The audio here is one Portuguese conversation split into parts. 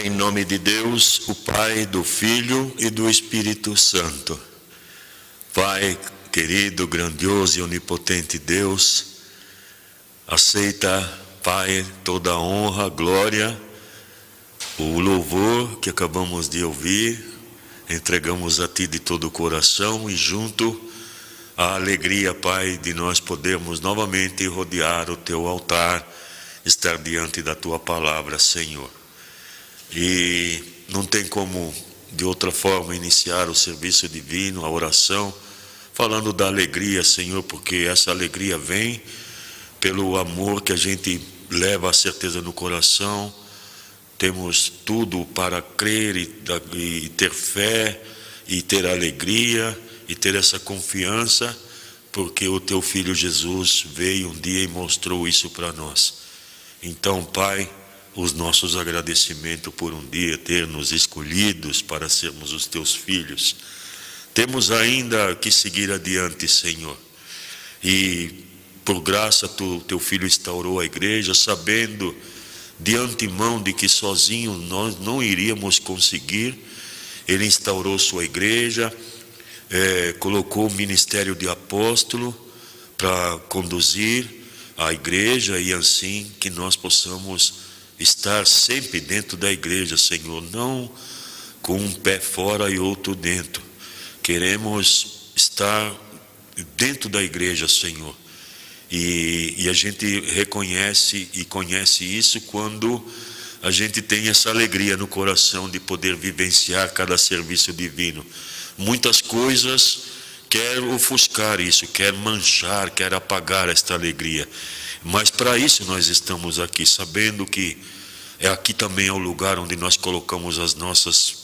Em nome de Deus, o Pai, do Filho e do Espírito Santo. Pai querido, grandioso e onipotente Deus, aceita, Pai, toda a honra, glória, o louvor que acabamos de ouvir, entregamos a Ti de todo o coração e junto a alegria, Pai, de nós podermos novamente rodear o Teu altar, estar diante da Tua palavra, Senhor. E não tem como de outra forma iniciar o serviço divino, a oração, falando da alegria, Senhor, porque essa alegria vem pelo amor que a gente leva a certeza no coração. Temos tudo para crer e ter fé e ter alegria e ter essa confiança, porque o Teu Filho Jesus veio um dia e mostrou isso para nós. Então, Pai, os nossos agradecimentos por um dia ter nos escolhidos para sermos os Teus filhos. Temos ainda que seguir adiante, Senhor. E por graça Teu Filho instaurou a igreja, sabendo de antemão de que sozinhos nós não iríamos conseguir. Ele instaurou sua igreja, colocou o ministério de apóstolo para conduzir a igreja e assim que nós possamos estar sempre dentro da igreja, Senhor, não com um pé fora e outro dentro. Queremos estar dentro da igreja, Senhor. E a gente reconhece e conhece isso quando a gente tem essa alegria no coração de poder vivenciar cada serviço divino. Muitas coisas quer ofuscar isso, quer manchar, quer apagar esta alegria. Mas para isso nós estamos aqui, sabendo que aqui também é o lugar onde nós colocamos as nossas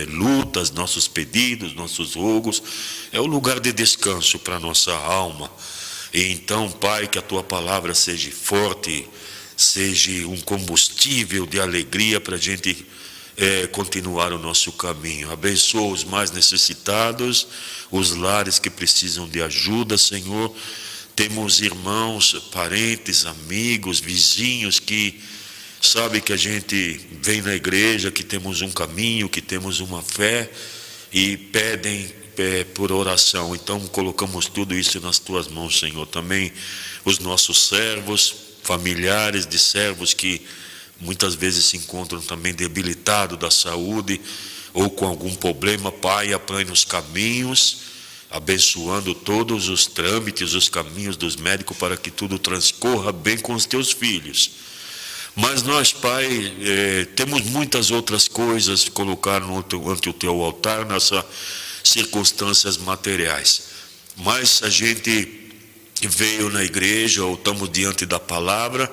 lutas, nossos pedidos, nossos rogos. É o lugar de descanso para a nossa alma. E então, Pai, que a Tua palavra seja forte, seja um combustível de alegria para a gente continuar o nosso caminho. Abençoa os mais necessitados, os lares que precisam de ajuda, Senhor. Temos irmãos, parentes, amigos, vizinhos que sabem que a gente vem na igreja, que temos um caminho, que temos uma fé e pedem por oração. Então colocamos tudo isso nas Tuas mãos, Senhor. Também os nossos servos, familiares de servos que muitas vezes se encontram também debilitados da saúde ou com algum problema, Pai, aplane os caminhos, abençoando todos os trâmites, os caminhos dos médicos para que tudo transcorra bem com os Teus filhos. Mas nós, Pai, temos muitas outras coisas a colocar ante o Teu altar nessas circunstâncias materiais. Mas a gente veio na igreja, ou estamos diante da palavra,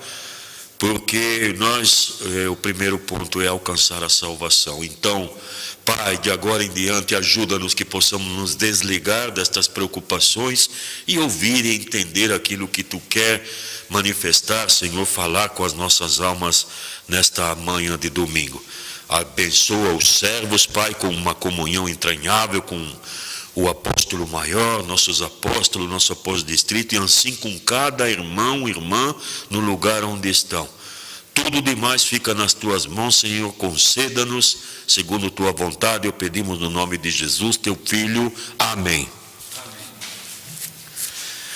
porque o primeiro ponto é alcançar a salvação. Então, Pai, de agora em diante, ajuda-nos que possamos nos desligar destas preocupações e ouvir e entender aquilo que Tu quer manifestar, Senhor, falar com as nossas almas nesta manhã de domingo. Abençoa os servos, Pai, com uma comunhão entranhável com o apóstolo maior, nossos apóstolos, nosso apóstolo distrito, e assim com cada irmão, irmã, no lugar onde estão. Tudo demais fica nas Tuas mãos, Senhor, conceda-nos, segundo Tua vontade, eu pedimos no nome de Jesus, Teu Filho. Amém.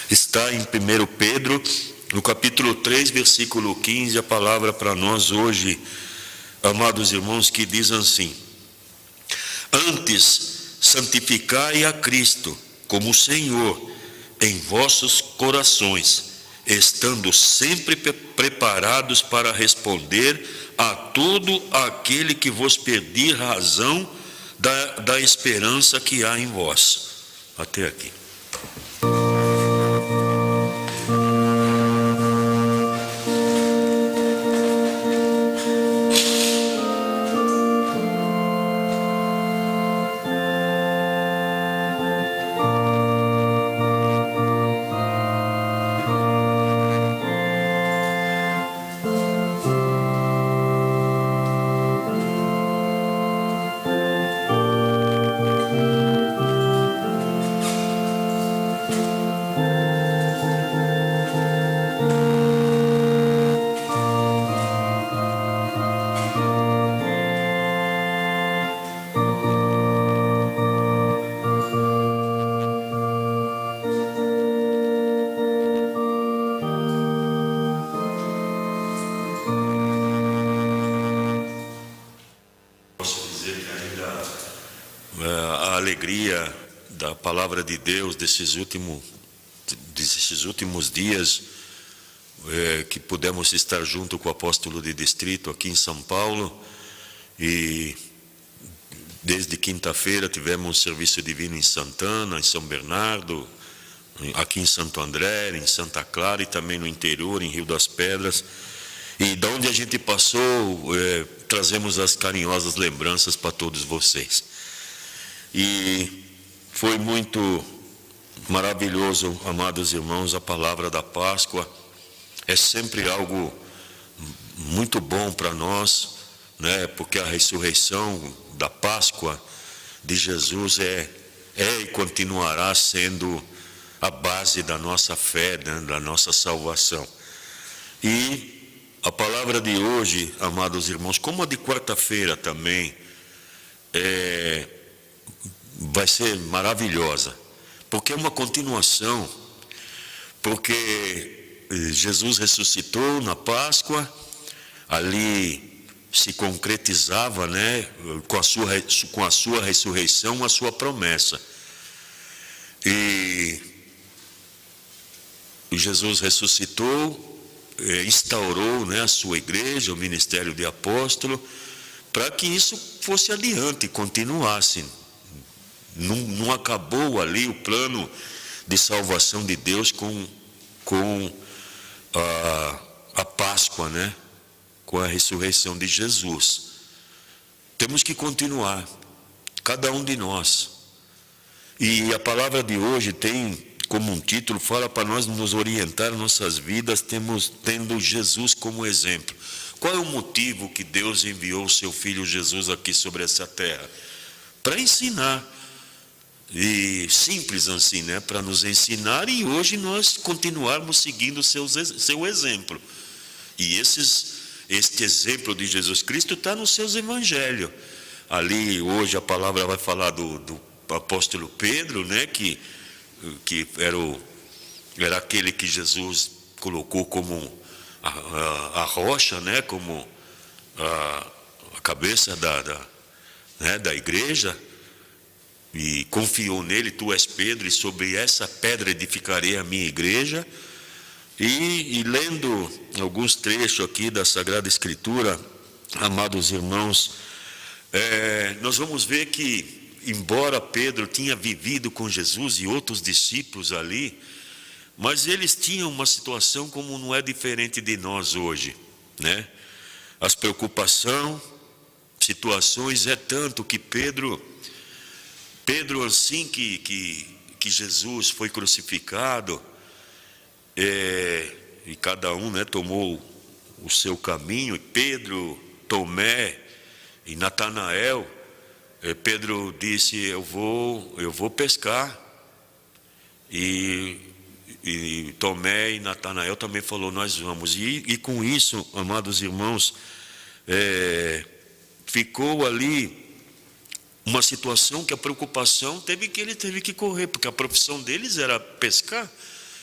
Está em 1 Pedro, no capítulo 3, versículo 15, a palavra para nós hoje, amados irmãos, que diz assim: antes, santificai a Cristo como Senhor em vossos corações, estando sempre preparados para responder a todo aquele que vos pedir razão da esperança que há em vós. Até aqui. alegria da palavra de Deus desses últimos dias, que pudemos estar junto com o apóstolo de distrito aqui em São Paulo, e desde quinta-feira tivemos um serviço divino em Santana, em São Bernardo, aqui em Santo André, em Santa Clara e também no interior, em Rio das Pedras. E de onde a gente passou, trazemos as carinhosas lembranças para todos vocês. E foi muito maravilhoso, amados irmãos, a palavra da Páscoa. É sempre algo muito bom para nós, né? Porque a ressurreição da Páscoa de Jesus é e continuará sendo a base da nossa fé, né? Da nossa salvação. E a palavra de hoje, amados irmãos, como a de quarta-feira também, vai ser maravilhosa, porque é uma continuação, porque Jesus ressuscitou na Páscoa, ali se concretizava, né, com a sua ressurreição, a sua promessa. E Jesus ressuscitou, instaurou, né, a sua igreja, o ministério de apóstolo, para que isso fosse adiante, continuasse. Não acabou ali o plano de salvação de Deus com a Páscoa, né? Com a ressurreição de Jesus. Temos que continuar, cada um de nós. E a palavra de hoje tem como um título, fala para nós nos orientar nossas vidas, tendo Jesus como exemplo. Qual é o motivo que Deus enviou o seu Filho Jesus aqui sobre essa terra? Para ensinar. E simples assim, né? Para nos ensinar e hoje nós continuarmos seguindo seu exemplo. E este exemplo de Jesus Cristo está nos seus evangelhos. Ali hoje a palavra vai falar do apóstolo Pedro, né? Que era aquele que Jesus colocou como a rocha, né? Como a cabeça da igreja. E confiou nele, tu és Pedro, e sobre essa pedra edificarei a minha igreja. E lendo alguns trechos aqui da Sagrada Escritura, amados irmãos, nós vamos ver que, embora Pedro tinha vivido com Jesus e outros discípulos ali, mas eles tinham uma situação como não é diferente de nós hoje, né? As situações é tanto que Pedro, assim que Jesus foi crucificado, e cada um, né, tomou o seu caminho, e Pedro, Tomé e Natanael, Pedro disse, eu vou pescar, e Tomé e Natanael também falou, nós vamos, e com isso, amados irmãos, ficou ali uma situação que a preocupação ele teve que correr, porque a profissão deles era pescar,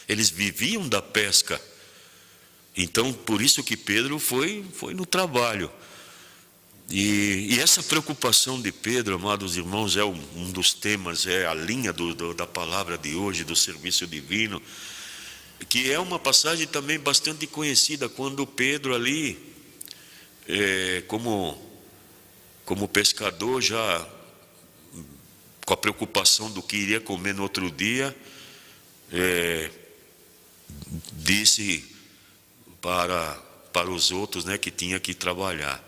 eles viviam da pesca. Então, por isso que Pedro foi no trabalho. E essa preocupação de Pedro, amados irmãos, é um dos temas, é a linha da palavra de hoje, do serviço divino, que é uma passagem também bastante conhecida, quando Pedro ali, como pescador, já com a preocupação do que iria comer no outro dia, disse para os outros, né, que tinha que trabalhar.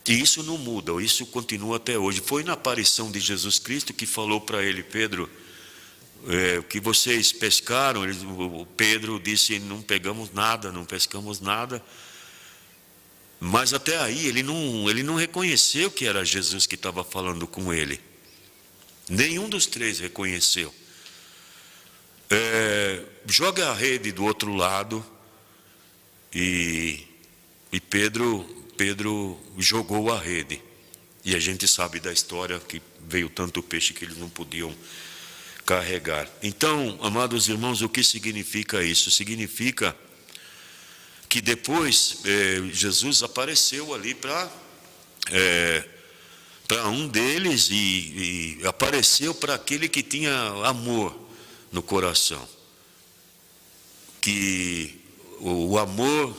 E isso não muda, isso continua até hoje. Foi na aparição de Jesus Cristo que falou para ele, Pedro, o que vocês pescaram? Pedro disse, não pescamos nada. Mas até aí ele não reconheceu que era Jesus que estava falando com ele. Nenhum dos três reconheceu. Joga a rede do outro lado, e Pedro jogou a rede. E a gente sabe da história que veio tanto peixe que eles não podiam carregar. Então, amados irmãos, o que significa isso? Significa que depois Jesus apareceu ali para para um deles e apareceu para aquele que tinha amor no coração. Que o amor,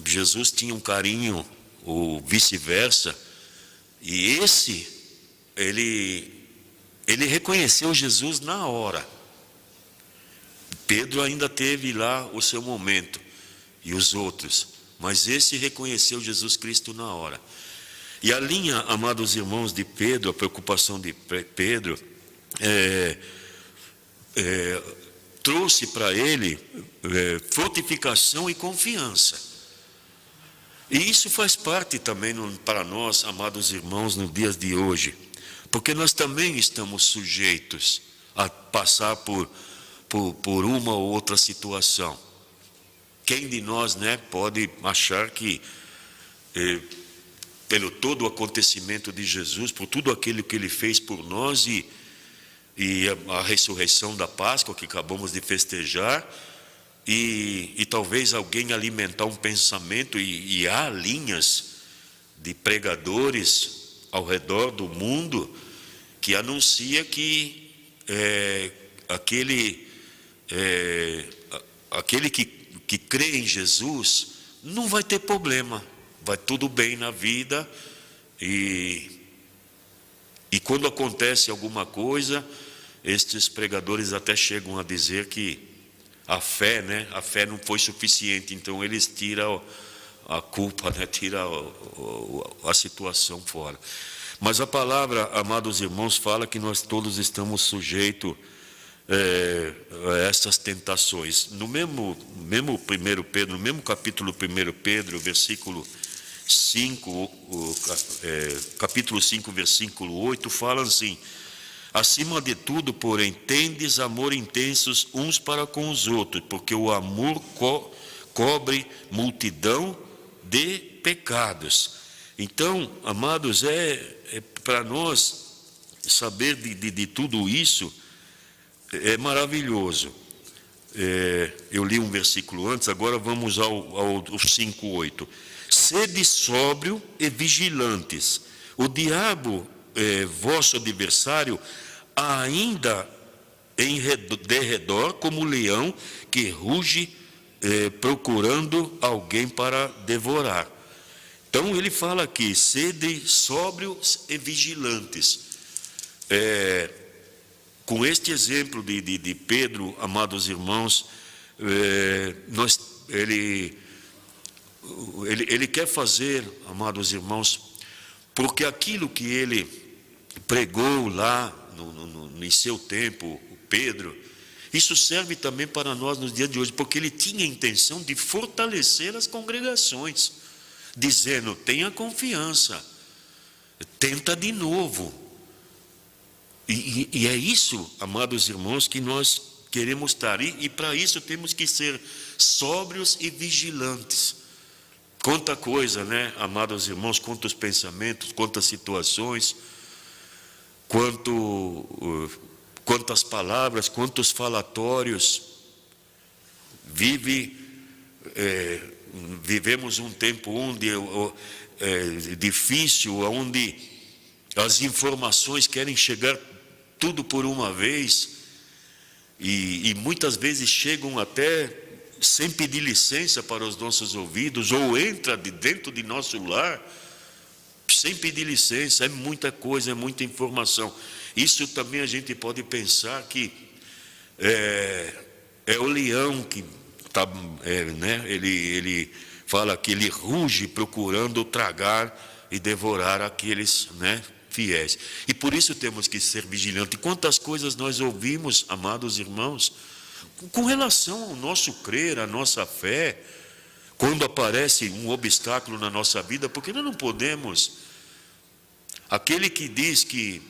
Jesus tinha um carinho, ou vice-versa, e ele reconheceu Jesus na hora. Pedro ainda teve lá o seu momento, e os outros, mas esse reconheceu Jesus Cristo na hora. E a linha, amados irmãos, de Pedro, a preocupação de Pedro, trouxe para ele fortificação e confiança. E isso faz parte também para nós, amados irmãos, nos dias de hoje, porque nós também estamos sujeitos a passar por uma ou outra situação. Quem de nós, né, pode achar que pelo todo o acontecimento de Jesus, por tudo aquilo que ele fez por nós e a ressurreição da Páscoa que acabamos de festejar, e talvez alguém alimentar um pensamento, e há linhas de pregadores ao redor do mundo que anuncia que aquele que crê em Jesus não vai ter problema, vai tudo bem na vida, e quando acontece alguma coisa, estes pregadores até chegam a dizer que a fé não foi suficiente, então eles tiram a culpa, né? Tiram a situação fora. Mas a palavra, amados irmãos, fala que nós todos estamos sujeitos a essas tentações. No mesmo 1 Pedro, no mesmo capítulo 1 Pedro, versículo 5, capítulo 5, versículo 8, fala assim: acima de tudo, porém, tendes amor intensos uns para com os outros, porque o amor cobre multidão de pecados. Então, amados, para nós saber de tudo isso é maravilhoso. Eu li um versículo antes, agora vamos ao 5:8. Sede sóbrio e vigilantes. O diabo, vosso adversário, ainda em derredor como leão que ruge, procurando alguém para devorar. Então ele fala aqui: sede sóbrios e vigilantes. Com este exemplo de Pedro, amados irmãos, ele quer fazer, amados irmãos, porque aquilo que ele pregou lá em seu tempo, Pedro, isso serve também para nós nos dias de hoje, porque ele tinha a intenção de fortalecer as congregações, dizendo: tenha confiança, tenta de novo. E é isso, amados irmãos, que nós queremos estar, e para isso temos que ser sóbrios e vigilantes. Quanta coisa, né, amados irmãos, quantos pensamentos, quantas situações, quantas palavras, quantos falatórios. Vivemos um tempo onde difícil, onde as informações querem chegar tudo por uma vez, e muitas vezes chegam até sem pedir licença para os nossos ouvidos, ou entra dentro de nosso lar sem pedir licença. É muita coisa, é muita informação. Isso também a gente pode pensar que é o leão que tá, né? Ele fala que ele ruge procurando tragar e devorar aqueles, né, fiéis. E por isso temos que ser vigilantes. Quantas coisas nós ouvimos, amados irmãos, com relação ao nosso crer, à nossa fé, quando aparece um obstáculo na nossa vida, porque nós não podemos. Aquele que diz que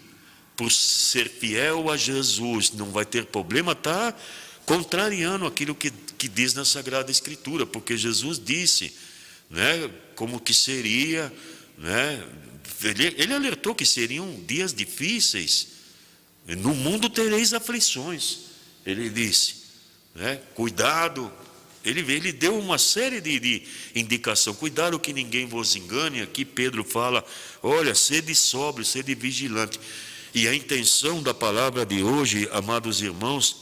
por ser fiel a Jesus não vai ter problema, está contrariando aquilo que diz na Sagrada Escritura, porque Jesus disse, né, como que seria, né, ele alertou que seriam dias difíceis. No mundo tereis aflições, ele disse, né? Cuidado, Ele deu uma série de indicação. Cuidado que ninguém vos engane. Aqui Pedro fala, olha, sede sóbrio, sede vigilante. E a intenção da palavra de hoje, amados irmãos,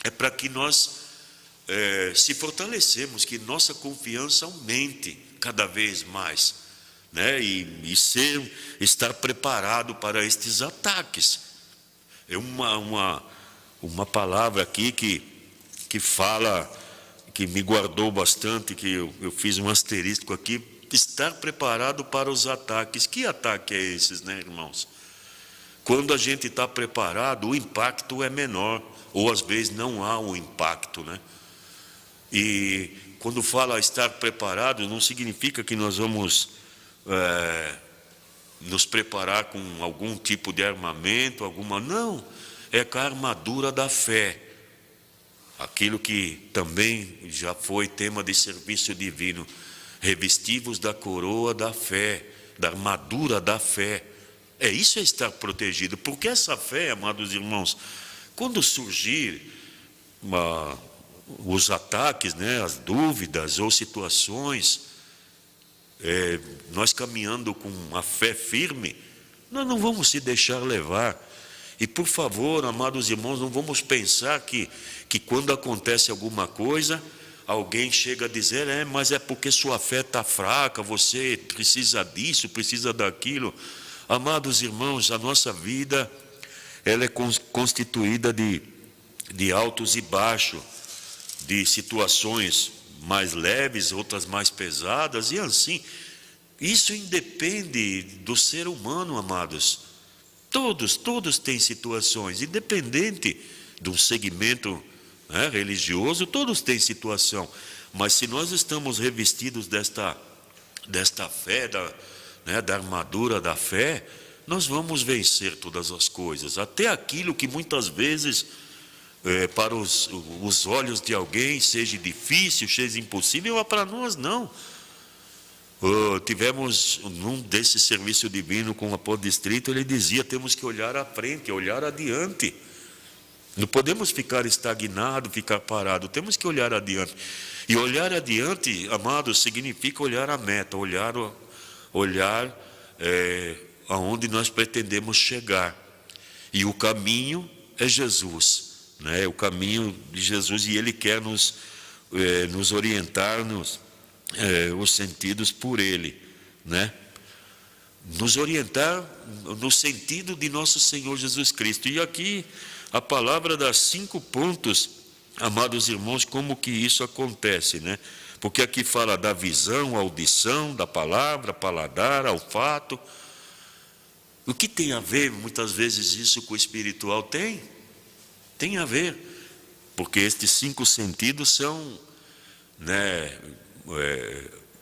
é para que nós se fortalecemos, que nossa confiança aumente cada vez mais, né? E estar preparado para estes ataques. É uma palavra aqui que fala, que me guardou bastante, que eu fiz um asterisco aqui, estar preparado para os ataques. Que ataque é esses, né, irmãos? Quando a gente está preparado, o impacto é menor, ou às vezes não há um impacto, né? E quando fala estar preparado, não significa que nós vamos nos preparar com algum tipo de armamento, não, é com a armadura da fé. Aquilo que também já foi tema de serviço divino, revestivos da coroa da fé, da armadura da fé. Isso é estar protegido, porque essa fé, amados irmãos, quando surgir os ataques, né, as dúvidas ou situações, nós caminhando com a fé firme, nós não vamos se deixar levar. E por favor, amados irmãos, não vamos pensar que quando acontece alguma coisa, alguém chega a dizer, mas é porque sua fé está fraca, você precisa disso, precisa daquilo. Amados irmãos, a nossa vida, ela é constituída de altos e baixos, de situações mais leves, outras mais pesadas, e assim, isso independe do ser humano, amados. Todos têm situações, independente do segmento, né, religioso, todos têm situação. Mas se nós estamos revestidos desta fé, da armadura da fé, nós vamos vencer todas as coisas, até aquilo que muitas vezes para os olhos de alguém seja difícil, seja impossível, mas para nós não. Tivemos num desse serviço divino com o apóstolo Distrito, ele dizia, temos que olhar à frente, olhar adiante. Não podemos ficar estagnados, ficar parados, temos que olhar adiante. E olhar adiante, amados, significa olhar a meta, olhar aonde nós pretendemos chegar. E o caminho é Jesus, né? O caminho de Jesus, e Ele quer nos orientar os sentidos por Ele, né? Nos orientar no sentido de nosso Senhor Jesus Cristo. E aqui a palavra dá 5 pontos, amados irmãos, como que isso acontece, né? Porque aqui fala da visão, audição, da palavra, paladar, olfato. O que tem a ver, muitas vezes, isso com o espiritual? Tem a ver, porque estes 5 sentidos são, né,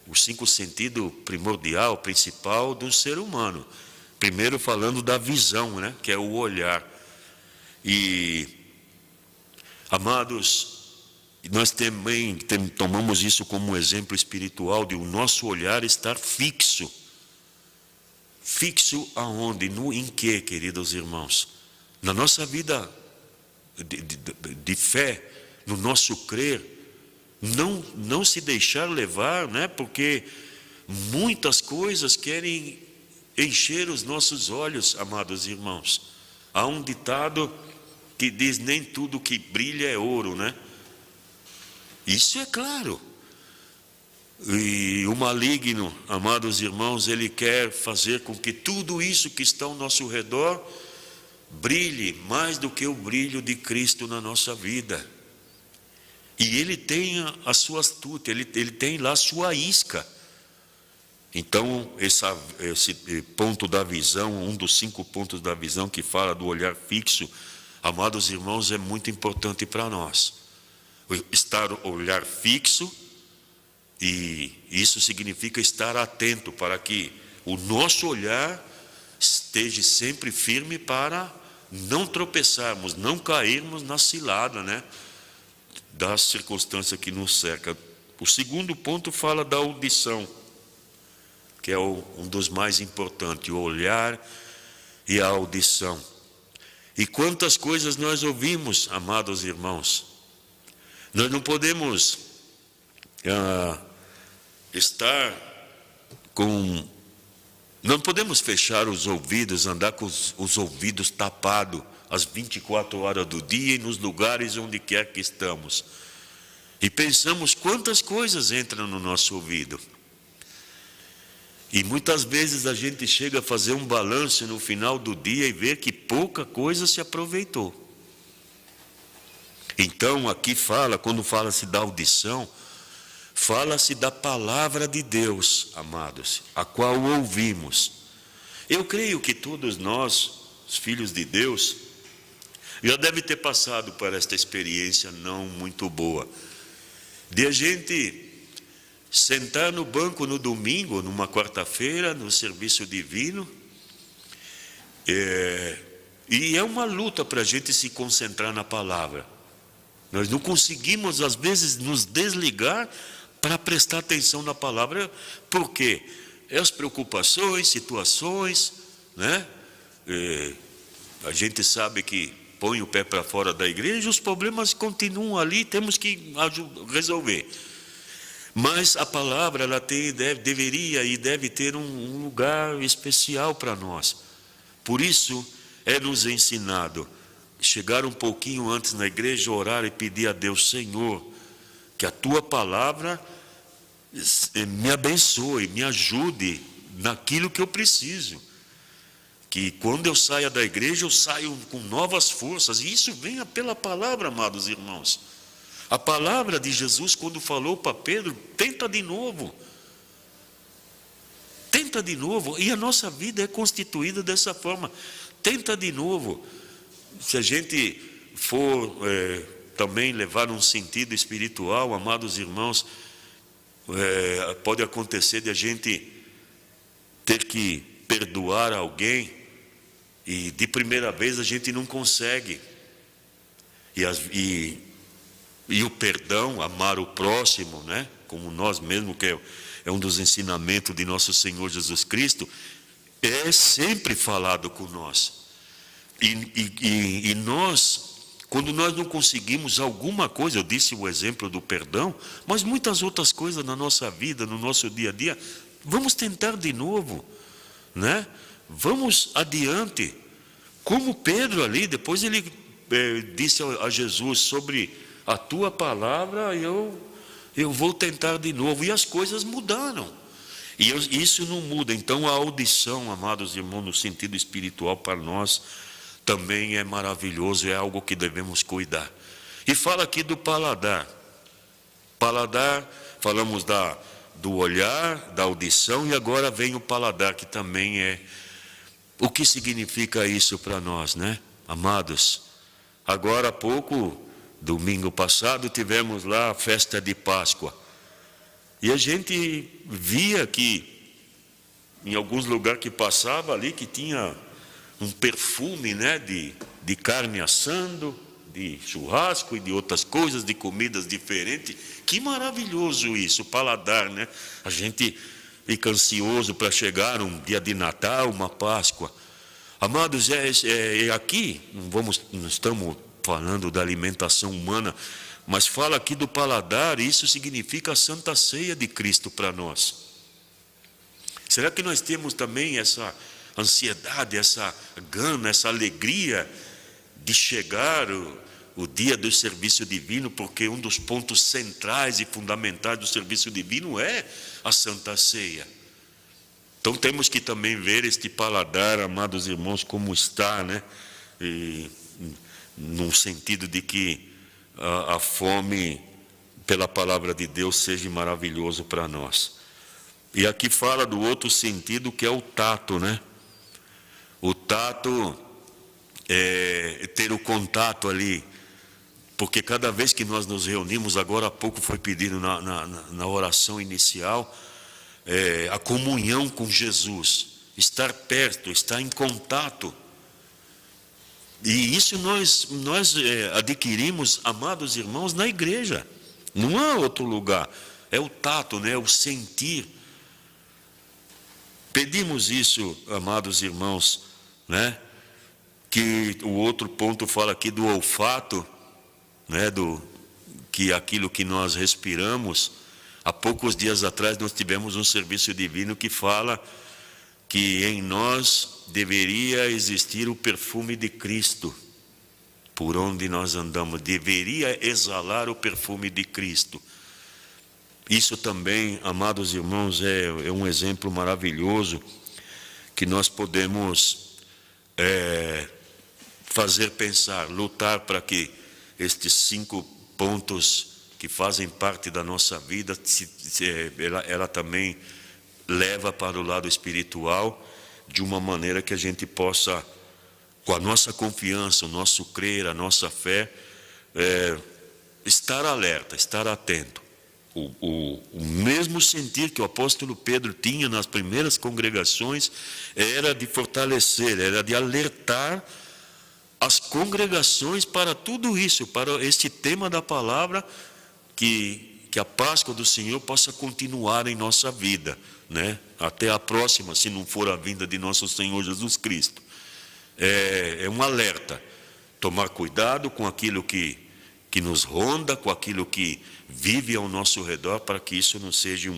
os 5 sentidos primordial, principal do ser humano. Primeiro falando da visão, né, que é o olhar. E, amados, nós também tomamos isso como um exemplo espiritual de o nosso olhar estar fixo. Fixo aonde? Em quê, queridos irmãos? Na nossa vida de fé, no nosso crer, não se deixar levar, né? Porque muitas coisas querem encher os nossos olhos, amados irmãos. Há um ditado que diz, nem tudo que brilha é ouro, né? Isso é claro. E o maligno, amados irmãos, ele quer fazer com que tudo isso que está ao nosso redor brilhe mais do que o brilho de Cristo na nossa vida. E ele tem a sua astúcia, ele tem lá a sua isca. Então, esse ponto da visão, um dos 5 pontos da visão que fala do olhar fixo, amados irmãos, é muito importante para nós. Olhar fixo, e isso significa estar atento para que o nosso olhar esteja sempre firme para não tropeçarmos, não cairmos na cilada, né, da circunstância que nos cerca. O segundo ponto fala da audição, que é um dos mais importantes, o olhar e a audição. E quantas coisas nós ouvimos, amados irmãos. Nós não podemos estar com... Não podemos fechar os ouvidos, andar com os ouvidos tapados as 24 horas do dia e nos lugares onde quer que estamos. E pensamos quantas coisas entram no nosso ouvido. E muitas vezes a gente chega a fazer um balanço no final do dia e vê que pouca coisa se aproveitou. Então aqui quando fala-se da audição, fala-se da palavra de Deus, amados, a qual ouvimos. Eu creio que todos nós, os filhos de Deus, já deve ter passado por esta experiência não muito boa, de a gente sentar no banco no domingo, numa quarta-feira, no serviço divino, e é uma luta para a gente se concentrar na palavra. Nós não conseguimos, às vezes, nos desligar para prestar atenção na palavra. Por quê? É as preocupações, situações, né? A gente sabe que põe o pé para fora da igreja, os problemas continuam ali, temos que resolver. Mas a palavra, ela deveria e deve ter um lugar especial para nós. Por isso, é nos ensinado chegar um pouquinho antes na igreja, orar e pedir a Deus: Senhor, que a tua palavra me abençoe, me ajude naquilo que eu preciso. Que quando eu saia da igreja, eu saio com novas forças. E isso venha pela palavra, amados irmãos. A palavra de Jesus, quando falou para Pedro: tenta de novo. Tenta de novo. E a nossa vida é constituída dessa forma. Tenta de novo. Se a gente for também levar um sentido espiritual, amados irmãos, pode acontecer de a gente ter que perdoar alguém e de primeira vez a gente não consegue. E o perdão, amar o próximo, né? Como nós mesmos, que é um dos ensinamentos de nosso Senhor Jesus Cristo, é sempre falado com nós. E nós, quando nós não conseguimos alguma coisa, eu disse o exemplo do perdão, mas muitas outras coisas na nossa vida, no nosso dia a dia, vamos tentar de novo, né? Vamos adiante. Como Pedro ali, depois ele disse a Jesus: sobre a tua palavra eu vou tentar de novo. E as coisas mudaram. E isso não muda. Então a audição, amados irmãos, no sentido espiritual, para nós também é maravilhoso, é algo que devemos cuidar. E fala aqui do paladar. Paladar, falamos do olhar, da audição, e agora vem o paladar, que também é... O que significa isso para nós, né? Amados, agora há pouco, domingo passado, tivemos lá a festa de Páscoa. E a gente via que, em alguns lugares que passava ali, que tinha um perfume, né, de carne assando, de churrasco e de outras coisas, de comidas diferentes. Que maravilhoso isso, o paladar, né? A gente fica ansioso para chegar um dia de Natal, uma Páscoa. Amados, aqui, não estamos falando da alimentação humana, mas fala aqui do paladar, e isso significa a Santa Ceia de Cristo para nós. Será que nós temos também essa ansiedade, essa gana, essa alegria de chegar o dia do serviço divino? Porque um dos pontos centrais e fundamentais do serviço divino é a Santa Ceia. Então temos que também ver este paladar, amados irmãos, como está, né? Num sentido de que a fome pela palavra de Deus seja maravilhoso para nós. E aqui fala do outro sentido, que é o tato, né? O tato é ter o contato ali, porque cada vez que nós nos reunimos, agora há pouco foi pedido na oração inicial, a comunhão com Jesus, estar perto, estar em contato. E isso nós adquirimos, amados irmãos, na igreja. Não há outro lugar. É o tato, né? O sentir. Pedimos isso, amados irmãos, né? Que o outro ponto fala aqui do olfato, né? Que aquilo que nós respiramos, Há poucos dias atrás nós tivemos um serviço divino que fala que em nós deveria existir o perfume de Cristo. Por onde nós andamos, deveria exalar o perfume de Cristo. Isso também, amados irmãos, é um exemplo maravilhoso que nós podemos fazer pensar, lutar para que estes 5 pontos que fazem parte da nossa vida, ela também leva para o lado espiritual, de uma maneira que a gente possa, com a nossa confiança, o nosso crer, a nossa fé, estar alerta, estar atento. O mesmo sentir que o apóstolo Pedro tinha nas primeiras congregações era de fortalecer, era de alertar as congregações para tudo isso, para este tema da palavra, que a Páscoa do Senhor possa continuar em nossa vida, né? Até a próxima, se não for a vinda de nosso Senhor Jesus Cristo. É um alerta, tomar cuidado com aquilo que nos ronda, com aquilo que vive ao nosso redor, para que isso não seja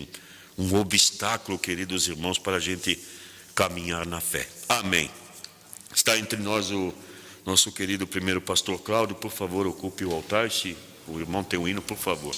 um obstáculo, queridos irmãos, para a gente caminhar na fé. Amém. Está entre nós o nosso querido primeiro pastor Cláudio. Por favor, ocupe o altar. Se o irmão tem um hino, por favor.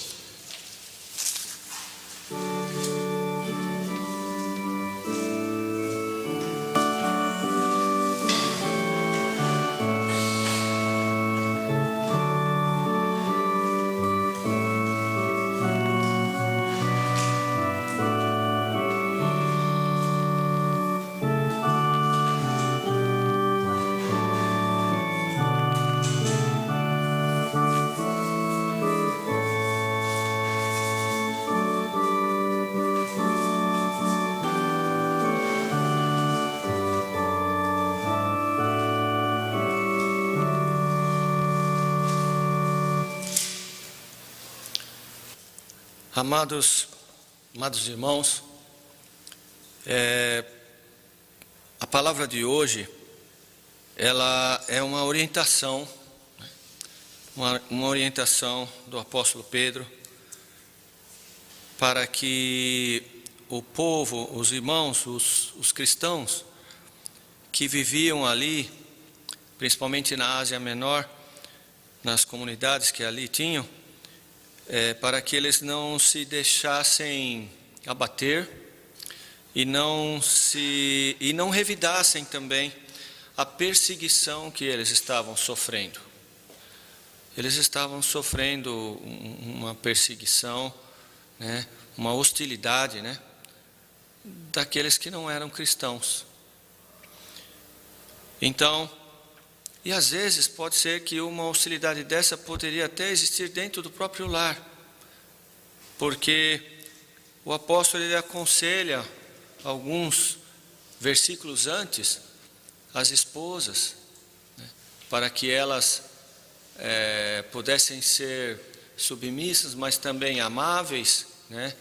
Amados irmãos, a palavra de hoje, ela é uma orientação, uma orientação do apóstolo Pedro, para que o povo, os irmãos, os cristãos que viviam ali, principalmente na Ásia Menor, nas comunidades que ali tinham, para que eles não se deixassem abater e não revidassem também a perseguição que eles estavam sofrendo. Eles estavam sofrendo uma perseguição, né, uma hostilidade, né, daqueles que não eram cristãos. Então, e às vezes pode ser que uma hostilidade dessa poderia até existir dentro do próprio lar, porque o apóstolo ele aconselha alguns versículos antes as esposas, né, para que elas pudessem ser submissas, mas também amáveis, né,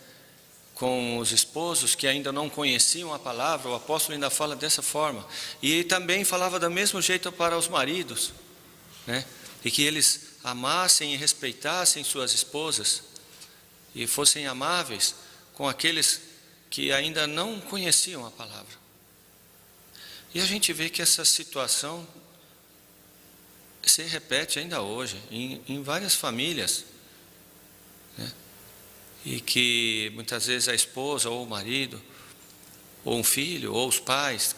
com os esposos que ainda não conheciam a palavra. O apóstolo ainda fala dessa forma, e também falava do mesmo jeito para os maridos, né? E que eles amassem e respeitassem suas esposas e fossem amáveis com aqueles que ainda não conheciam a palavra. E a gente vê que essa situação se repete ainda hoje em várias famílias, né? E que muitas vezes a esposa ou o marido, ou um filho, ou os pais,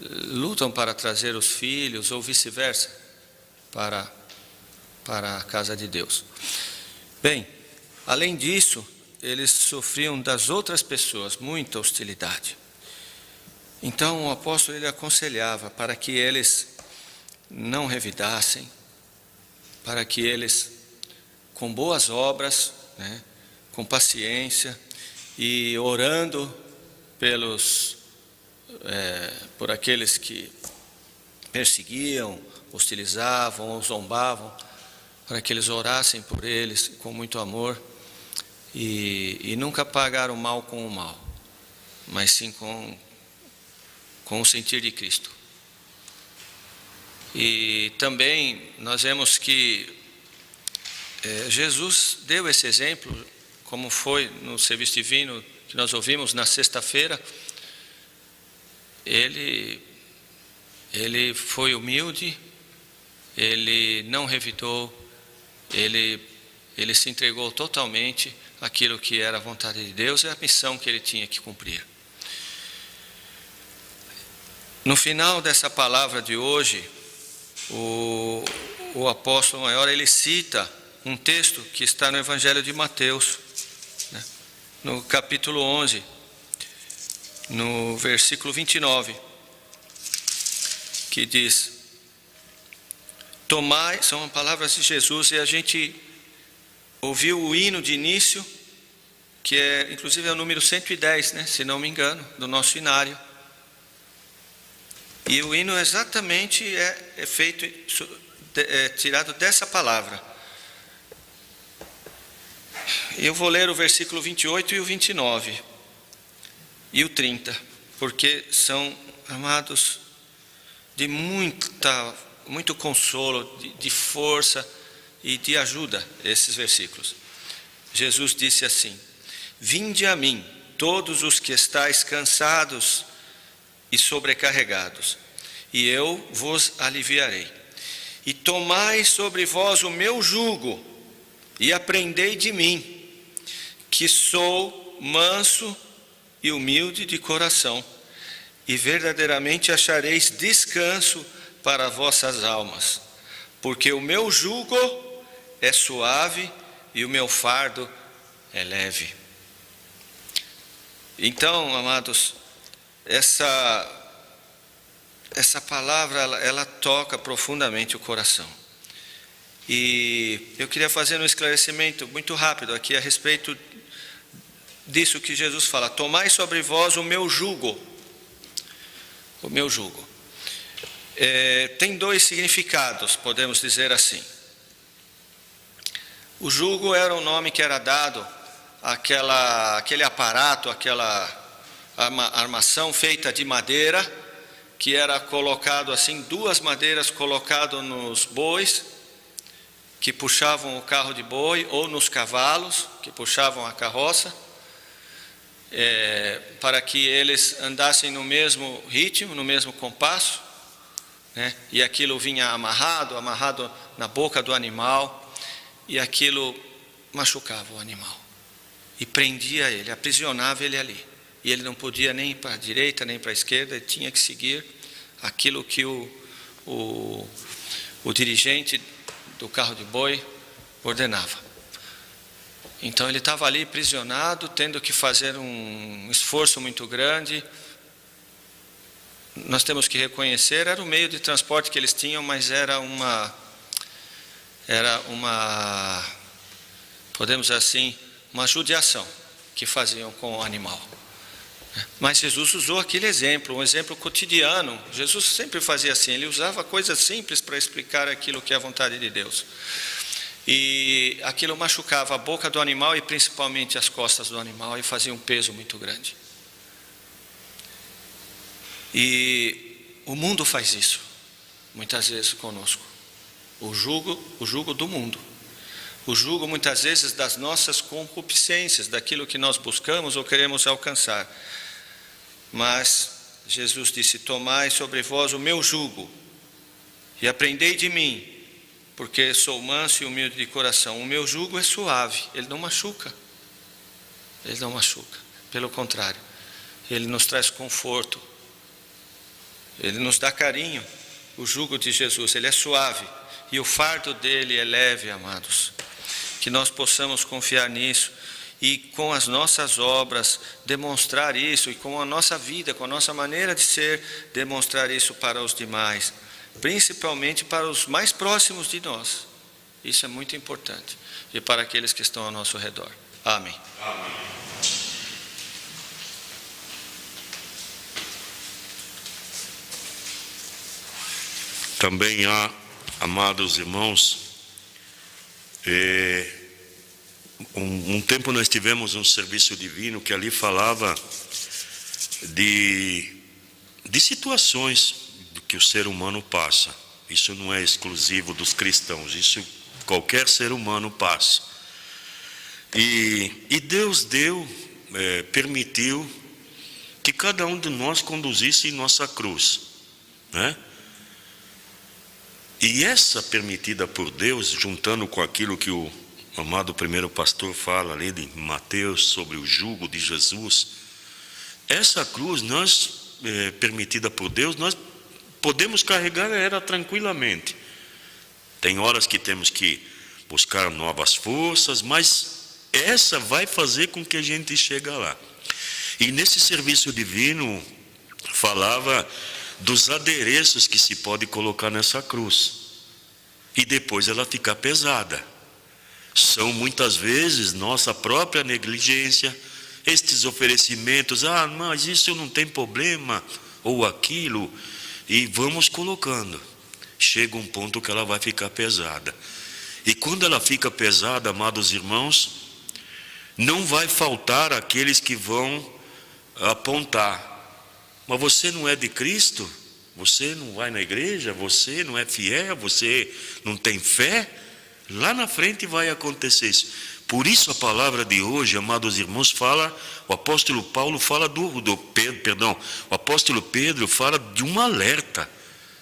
lutam para trazer os filhos, ou vice-versa, para a casa de Deus. Bem, além disso, eles sofriam das outras pessoas muita hostilidade. Então o apóstolo ele aconselhava para que eles não revidassem, para que eles, com boas obras, né, com paciência e orando por aqueles que perseguiam, hostilizavam ou zombavam, para que eles orassem por eles com muito amor e nunca pagaram o mal com o mal, mas sim com o sentir de Cristo. E também nós vemos que Jesus deu esse exemplo, como foi no serviço divino que nós ouvimos na sexta-feira. Ele foi humilde, ele não revidou, ele se entregou totalmente àquilo que era a vontade de Deus e a missão que ele tinha que cumprir. No final dessa palavra de hoje, o apóstolo maior, ele cita um texto que está no Evangelho de Mateus, né? No capítulo 11, no versículo 29, que diz: tomai, são palavras de Jesus, e a gente ouviu o hino de início, que é, inclusive é o número 110, né, se não me engano, do nosso hinário. E o hino exatamente é feito, tirado dessa palavra. Eu vou ler o versículo 28 e o 29 e o 30, porque são, amados, de muito consolo, de força e de ajuda, esses versículos. Jesus disse assim: vinde a mim, todos os que estáis cansados e sobrecarregados, e eu vos aliviarei. E tomai sobre vós o meu jugo, e aprendei de mim, que sou manso e humilde de coração, e verdadeiramente achareis descanso para vossas almas, porque o meu jugo é suave e o meu fardo é leve. Então, amados, essa palavra, ela toca profundamente o coração. E eu queria fazer um esclarecimento muito rápido aqui a respeito disso que Jesus fala: tomai sobre vós o meu jugo. O meu jugo. Tem dois significados, podemos dizer assim. O jugo era o nome que era dado àquele aparato, aquela armação feita de madeira, que era colocado assim, duas madeiras colocadas nos bois, que puxavam o carro de boi, ou nos cavalos, que puxavam a carroça, para que eles andassem no mesmo ritmo, no mesmo compasso, né? E aquilo vinha amarrado na boca do animal, e aquilo machucava o animal, e prendia ele, aprisionava ele ali, e ele não podia nem para a direita, nem para a esquerda, ele tinha que seguir aquilo que o dirigente do carro de boi ordenava. Então ele estava ali aprisionado, tendo que fazer um esforço muito grande. Nós temos que reconhecer, era o meio de transporte que eles tinham, mas era uma, podemos dizer assim, uma judiação que faziam com o animal. Mas Jesus usou aquele exemplo, um exemplo cotidiano. Jesus sempre fazia assim, ele usava coisas simples para explicar aquilo que é a vontade de Deus. E aquilo machucava a boca do animal e principalmente as costas do animal, e fazia um peso muito grande. E o mundo faz isso, muitas vezes conosco. O jugo do mundo. O jugo muitas vezes das nossas concupiscências, daquilo que nós buscamos ou queremos alcançar. Mas Jesus disse: tomai sobre vós o meu jugo e aprendei de mim, porque sou manso e humilde de coração. O meu jugo é suave, ele não machuca. Ele não machuca, pelo contrário, ele nos traz conforto, ele nos dá carinho. O jugo de Jesus, ele é suave, e o fardo dele é leve, amados. Que nós possamos confiar nisso, e com as nossas obras demonstrar isso, e com a nossa vida, com a nossa maneira de ser, demonstrar isso para os demais, principalmente para os mais próximos de nós. Isso é muito importante, e para aqueles que estão ao nosso redor. Amém. Amém. Também há, amados irmãos, um tempo nós tivemos um serviço divino que ali falava de situações que o ser humano passa. Isso não é exclusivo dos cristãos, isso qualquer ser humano passa. E Deus permitiu que cada um de nós conduzisse nossa cruz, né? E essa permitida por Deus, juntando com aquilo que o amado primeiro pastor fala ali de Mateus sobre o jugo de Jesus, essa cruz permitida por Deus, nós podemos carregar ela tranquilamente. Tem horas que temos que buscar novas forças, mas essa vai fazer com que a gente chegue lá. E nesse serviço divino falava dos adereços que se pode colocar nessa cruz, e depois ela fica pesada. São muitas vezes nossa própria negligência, estes oferecimentos, mas isso não tem problema, ou aquilo, e vamos colocando. Chega um ponto que ela vai ficar pesada. E quando ela fica pesada, amados irmãos, não vai faltar aqueles que vão apontar: mas você não é de Cristo? Você não vai na igreja? Você não é fiel? Você não tem fé? Lá na frente vai acontecer isso. Por isso a palavra de hoje, amados irmãos, o apóstolo Paulo fala o apóstolo Pedro fala de um alerta.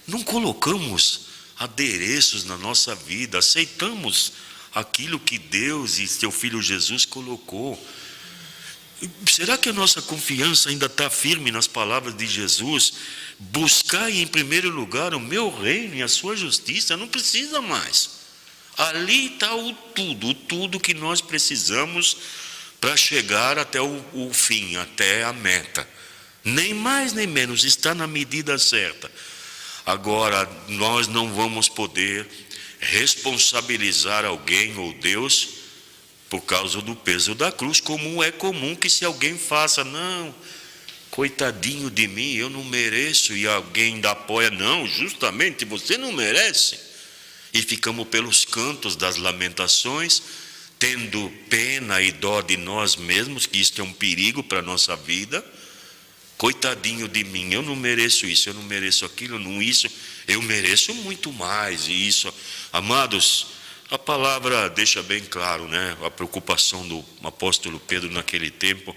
Não colocamos adereços na nossa vida, aceitamos aquilo que Deus e seu Filho Jesus colocou. Será que a nossa confiança ainda está firme nas palavras de Jesus? Buscar em primeiro lugar o meu reino e a sua justiça, não precisa mais. Ali está o tudo que nós precisamos para chegar até o fim, até a meta. Nem mais nem menos, está na medida certa. Agora, nós não vamos poder responsabilizar alguém ou Deus por causa do peso da cruz, como é comum que se alguém faça: não, coitadinho de mim, eu não mereço, e alguém ainda apoia: não, justamente você não merece. E ficamos pelos cantos das lamentações, tendo pena e dó de nós mesmos, que isto é um perigo para a nossa vida. Coitadinho de mim, eu não mereço isso, eu não mereço aquilo, não isso, eu mereço muito mais. E isso, amados, a palavra deixa bem claro, né? A preocupação do apóstolo Pedro naquele tempo,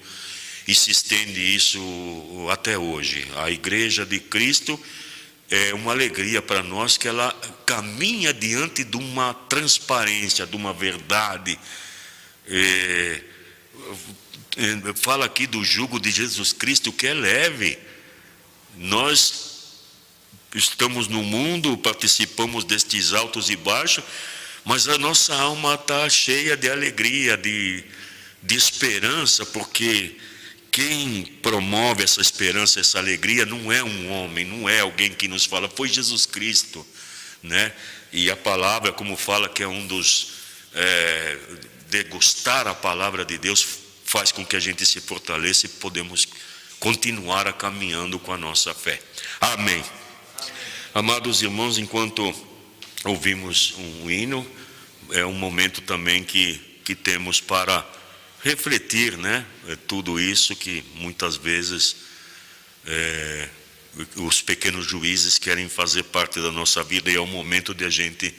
e se estende isso até hoje. A igreja de Cristo é uma alegria para nós, que ela caminha diante de uma transparência, de uma verdade. Fala aqui do jugo de Jesus Cristo, que é leve. Nós estamos no mundo, participamos destes altos e baixos, mas a nossa alma está cheia de alegria, de esperança, porque quem promove essa esperança, essa alegria, não é um homem, não é alguém que nos fala, foi Jesus Cristo, né? E a palavra, como fala, que é um dos degustar a palavra de Deus, faz com que a gente se fortaleça e podemos continuar caminhando com a nossa fé. Amém. Amados irmãos, enquanto ouvimos um hino, é um momento também que temos para refletir, né? Tudo isso que muitas vezes os pequenos juízes querem fazer parte da nossa vida, e é o momento de a gente,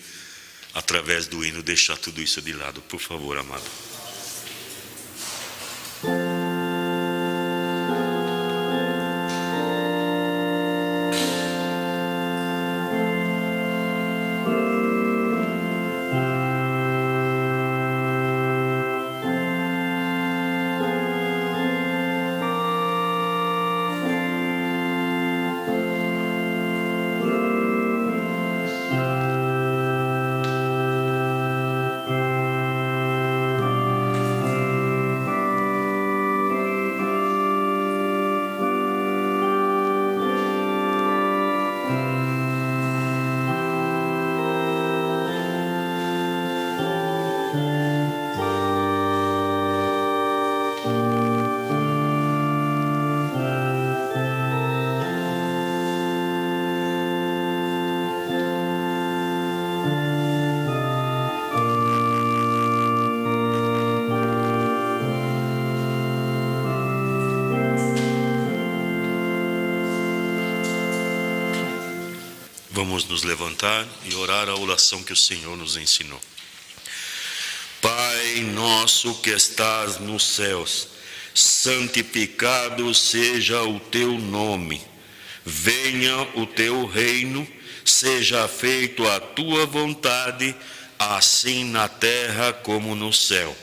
através do hino, deixar tudo isso de lado. Por favor, amado. Vamos nos levantar e orar a oração que o Senhor nos ensinou. Pai nosso que estás nos céus, santificado seja o teu nome. Venha o teu reino, seja feito a tua vontade, assim na terra como no céu.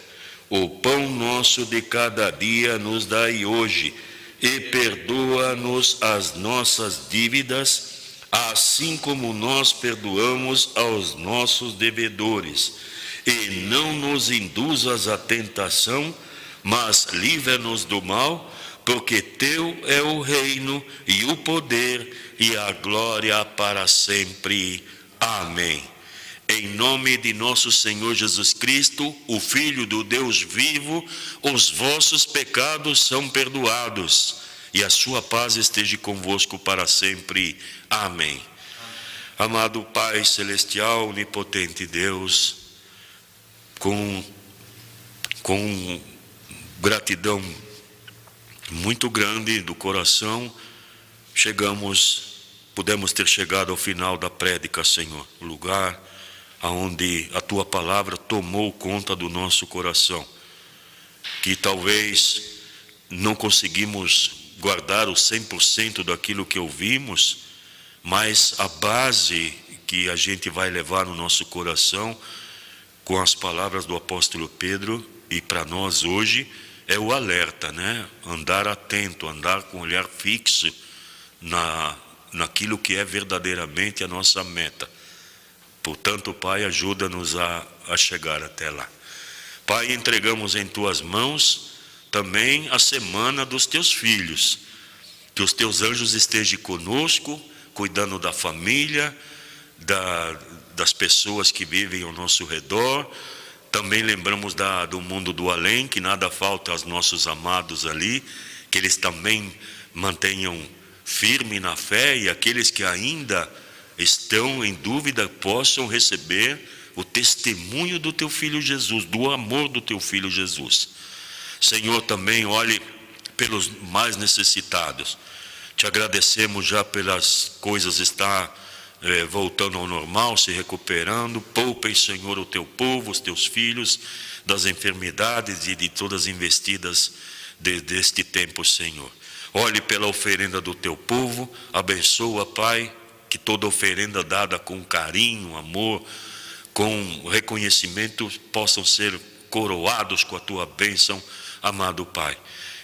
O pão nosso de cada dia nos dai hoje, e perdoa-nos as nossas dívidas, assim como nós perdoamos aos nossos devedores. E não nos induzas à tentação, mas livra-nos do mal, porque teu é o reino e o poder e a glória para sempre. Amém. Em nome de nosso Senhor Jesus Cristo, o Filho do Deus vivo, os vossos pecados são perdoados, e a sua paz esteja convosco para sempre. Amém. Amado Pai Celestial, onipotente Deus, com gratidão muito grande do coração, pudemos ter chegado ao final da prédica, Senhor, o lugar aonde a tua palavra tomou conta do nosso coração, que talvez não conseguimos guardar o 100% daquilo que ouvimos, mas a base que a gente vai levar no nosso coração, com as palavras do apóstolo Pedro, e para nós hoje, é o alerta, né? Andar atento, andar com o olhar fixo naquilo que é verdadeiramente a nossa meta. Portanto, Pai, ajuda-nos a chegar até lá. Pai, entregamos em Tuas mãos também a semana dos Teus filhos. Que os Teus anjos estejam conosco, cuidando da família, das pessoas que vivem ao nosso redor. Também lembramos do mundo do além, que nada falta aos nossos amados ali, que eles também mantenham firme na fé, e aqueles que ainda estão em dúvida possam receber o testemunho do Teu Filho Jesus, do amor do Teu Filho Jesus. Senhor, também olhe pelos mais necessitados. Te agradecemos já pelas coisas estar voltando ao normal, se recuperando. Poupe, Senhor, o Teu povo, os Teus filhos, das enfermidades e de todas as investidas deste tempo, Senhor. Olhe pela oferenda do Teu povo, abençoa, Pai, que toda oferenda dada com carinho, amor, com reconhecimento, possam ser coroados com a Tua bênção, amado Pai.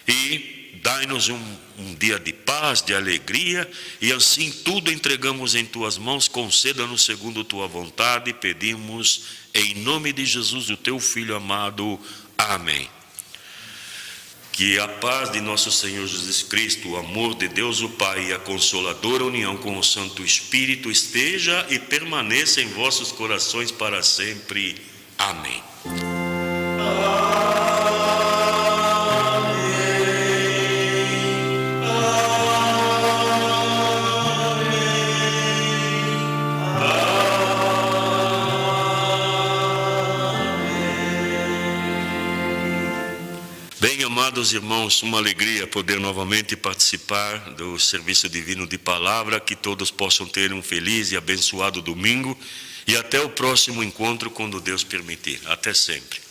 E dai-nos um dia de paz, de alegria, e assim tudo entregamos em Tuas mãos. Conceda-nos segundo Tua vontade, pedimos em nome de Jesus, o Teu Filho amado. Amém. Que a paz de nosso Senhor Jesus Cristo, o amor de Deus o Pai e a consoladora união com o Santo Espírito esteja e permaneça em vossos corações para sempre. Amém. Bem, amados irmãos, uma alegria poder novamente participar do serviço divino de palavra. Que todos possam ter um feliz e abençoado domingo, e até o próximo encontro, quando Deus permitir. Até sempre.